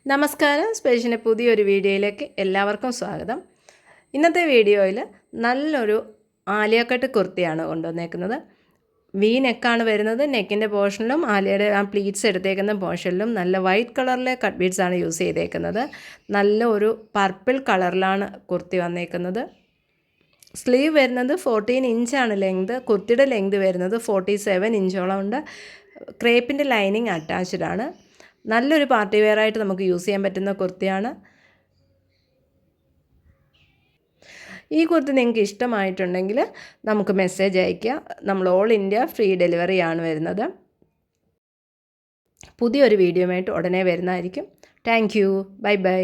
നമസ്കാരം. സ്പേഷ്യൻ്റെ പുതിയൊരു വീഡിയോയിലേക്ക് എല്ലാവർക്കും സ്വാഗതം. ഇന്നത്തെ വീഡിയോയിൽ നല്ലൊരു ആലിയ കട്ട് കുർത്തിയാണ് കൊണ്ടുവന്നേക്കുന്നത്. വി നെക്കാണ് വരുന്നത്. നെക്കിൻ്റെ പോർഷനിലും ആലിയയുടെ ആ പ്ലീറ്റ്സ് എടുത്തേക്കുന്ന പോർഷനിലും നല്ല വൈറ്റ് കളറിലെ കട്ട് ബീഡ്സ് ആണ് യൂസ് ചെയ്തേക്കുന്നത്. നല്ല ഒരു പർപ്പിൾ കളറിലാണ് കുർത്തി വന്നേക്കുന്നത്. സ്ലീവ് വരുന്നത് 14 ഇഞ്ചാണ് ലെങ്ത്. കുർത്തിയുടെ ലെങ്ത് വരുന്നത് 47 ഇഞ്ചോളം ഉണ്ട്. ക്രേപ്പിൻ്റെ ലൈനിങ് അറ്റാച്ച്ഡ് ആണ്. നല്ലൊരു പാർട്ടി വെയർ ആയിട്ട് നമുക്ക് യൂസ് ചെയ്യാൻ പറ്റുന്ന കുർത്തിയാണ്. ഈ കുർത്തി നിങ്ങൾക്ക് ഇഷ്ടമായിട്ടുണ്ടെങ്കിൽ നമുക്ക് മെസ്സേജ് അയയ്ക്കുക. നമ്മൾ ഓൾ ഇന്ത്യ ഫ്രീ ഡെലിവറി ആണ് വരുന്നത്. പുതിയൊരു വീഡിയോയുമായിട്ട് ഉടനെ വരുന്നതായിരിക്കും. Thank you. Bye bye.